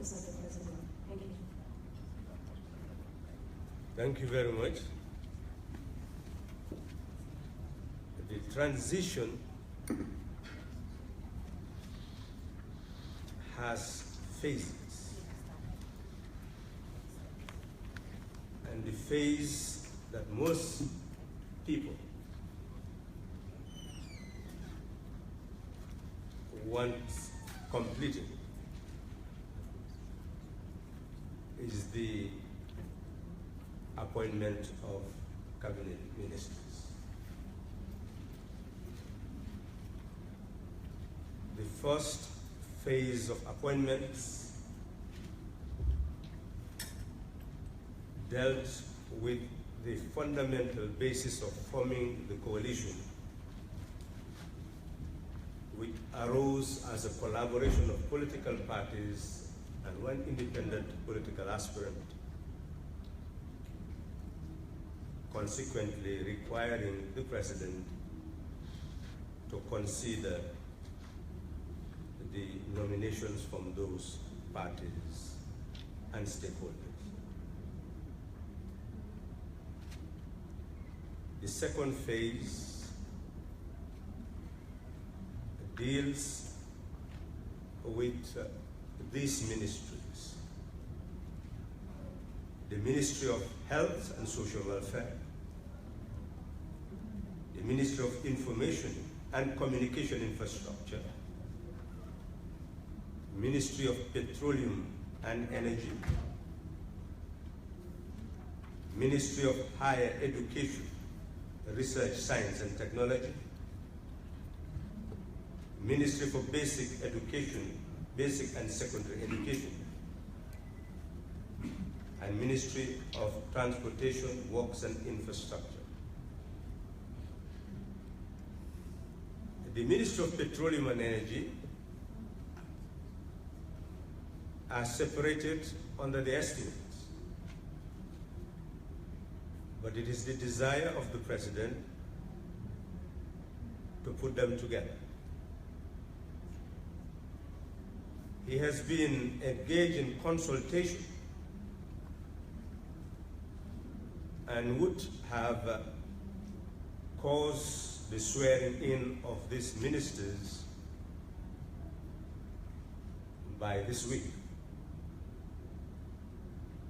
Office of the President. Thank you. Thank you very much. The transition has phases. And the phase that most people want completed is the appointment of cabinet ministers. The first phase of appointments dealt with the fundamental basis of forming the coalition, which arose as a collaboration of political parties and one independent political aspirant, consequently requiring the President to consider the nominations from those parties and stakeholders. The second phase deals with these ministries: the Ministry of Health and Social Welfare, the Ministry of Information and Communication Infrastructure, Ministry of Petroleum and Energy, Ministry of Higher Education, Research, Science and Technology, Ministry for Basic Education, Basic and Secondary Education, and Ministry of Transportation, Works and Infrastructure. The Ministry of Petroleum and Energy are separated under the estimates, but it is the desire of the President to put them together. He has been engaged in consultation and would have caused the swearing in of these ministers by this week.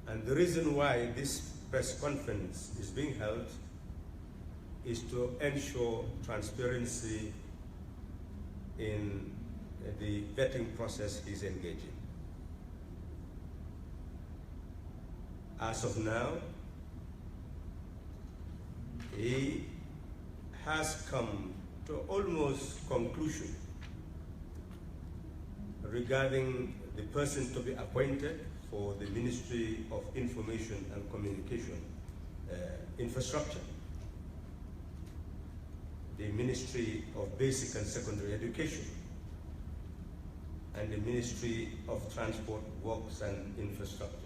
And the reason why this press conference is being held is to ensure transparency in the vetting process he's engaging. As of now, he has come to almost conclusion regarding the person to be appointed for the Ministry of Information and Communication Infrastructure, the Ministry of Basic and Secondary Education, and the Ministry of Transport, Works and Infrastructure.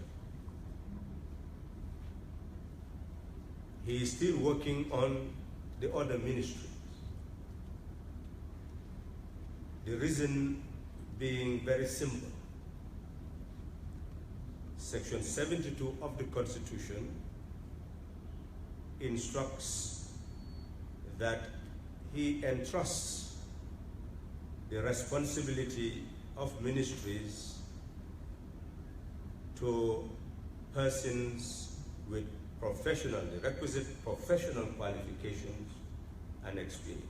He is still working on the other ministries. The reason being very simple. Section 72 of the Constitution instructs that he entrusts the responsibility of ministries to persons with the requisite professional qualifications and experience.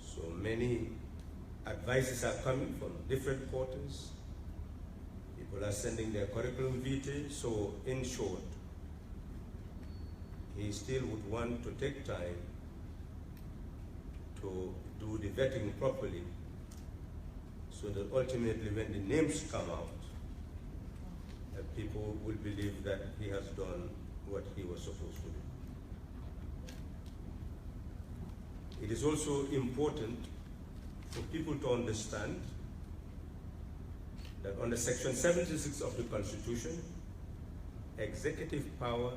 So many advices are coming from different quarters. People are sending their curriculum vitae. So in short, he still would want to take time to do the vetting properly, so that ultimately when the names come out, people will believe that he has done what he was supposed to do. It is also important for people to understand that under Section 76 of the Constitution, executive power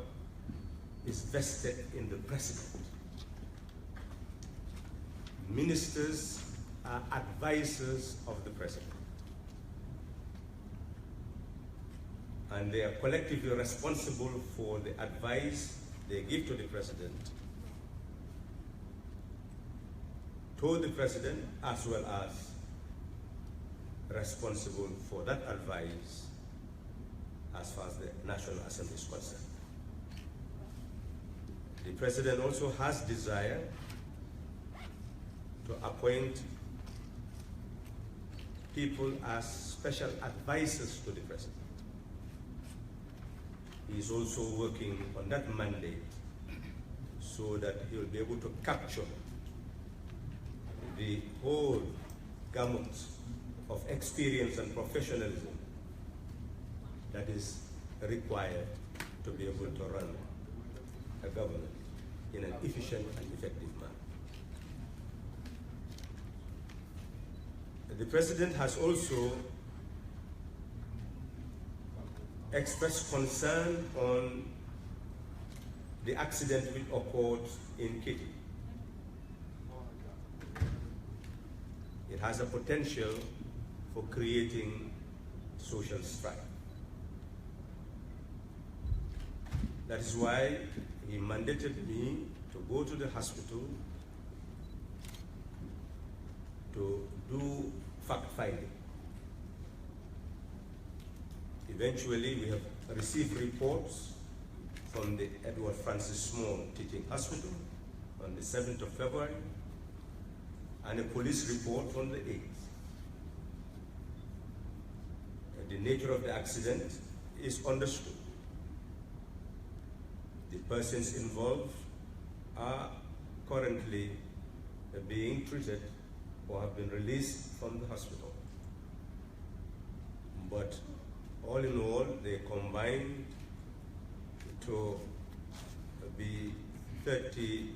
is vested in the President. Ministers are advisors of the President. and they are collectively responsible for the advice they give to the President, to the President, as well as responsible for that advice as far as the National Assembly is concerned. The President also has desire to appoint people as special advisors to the President. He is also working on that mandate so that he will be able to capture the whole gamut of experience and professionalism that is required to be able to run a government in an efficient and effective manner. The President has also expressed concern on the accident which occurred in Kitty. It has a potential for creating social strife. That is why he mandated me to go to the hospital to do fact-finding. Eventually, we have received reports from the Edward Francis Small Teaching Hospital on the 7th of February, and a police report on the 8th. The nature of the accident is understood. The persons involved are currently being treated or have been released from the hospital. But all in all, they combined to be 30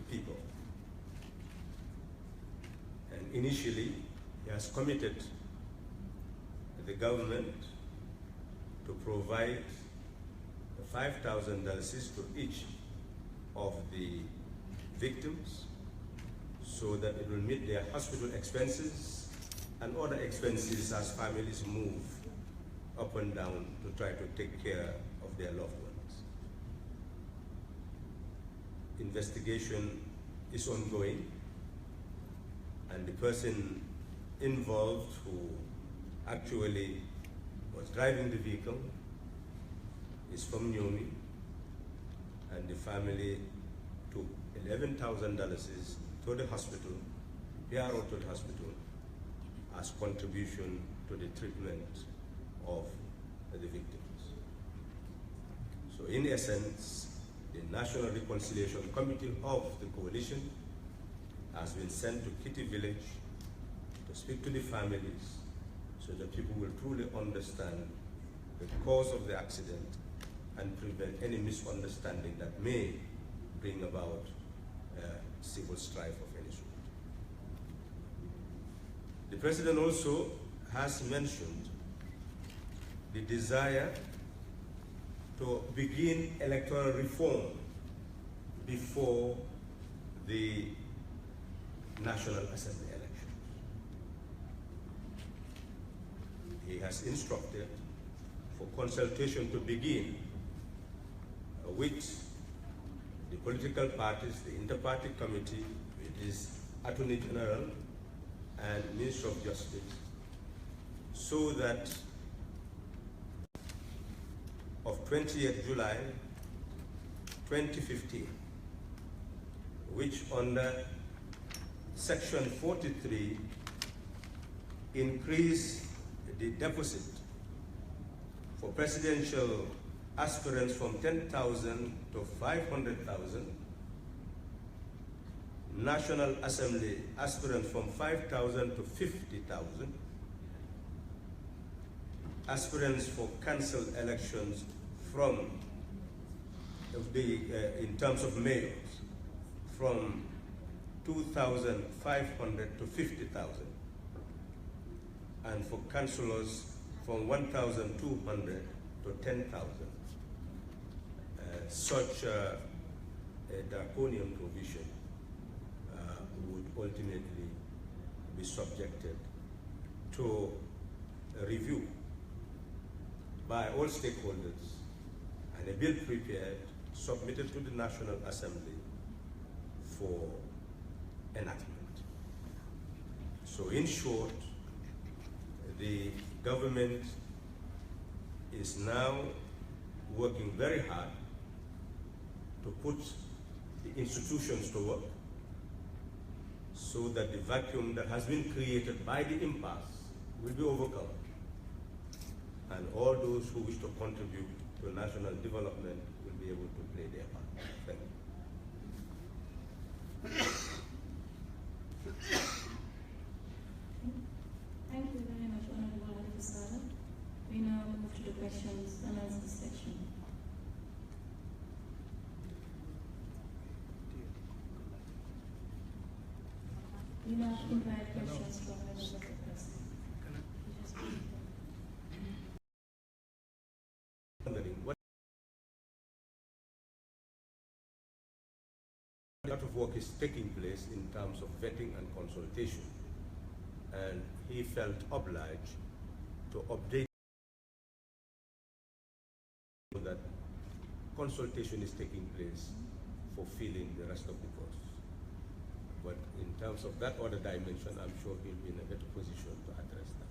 people. And initially, he has committed the government to provide $5,000 to each of the victims so that it will meet their hospital expenses and other expenses as families move up and down to try to take care of their loved ones. Investigation is ongoing, and the person involved who actually was driving the vehicle is from Nyomi, and the family took $11,000 to the hospital, PRO to the hospital, as contribution to the treatment of the victims. So in essence, the National Reconciliation Committee of the coalition has been sent to Kitty Village to speak to the families so that people will truly understand the cause of the accident and prevent any misunderstanding that may bring about civil strife of any sort. The President also has mentioned the desire to begin electoral reform before the National Assembly elections. He has instructed for consultation to begin with the political parties, the inter-party committee, with his Attorney General and Minister of Justice, so that of 20th July 2015, which under Section 43 increased the deposit for presidential aspirants from 10,000 to 500,000, National Assembly aspirants from 5,000 to 50,000, aspirants for council elections from in terms of mayors, from 2,500 to 50,000, and for councillors from 1,200 to 10,000. Such a draconian provision would ultimately be subjected to a review by all stakeholders and a bill prepared, submitted to the National Assembly for enactment. So in short, the government is now working very hard to put the institutions to work so that the vacuum that has been created by the impasse will be overcome. And all those who wish to contribute to national development will be able to play their part. Thank you. Thank you very much, Honorable Halifa Sallah. We now move to the questions and answers section. We now invite questions from members of the press. What a lot of work is taking place in terms of vetting and consultation, and he felt obliged to update that consultation is taking place for filling the rest of the course. But in terms of that other dimension, I'm sure he'll be in a better position to address that.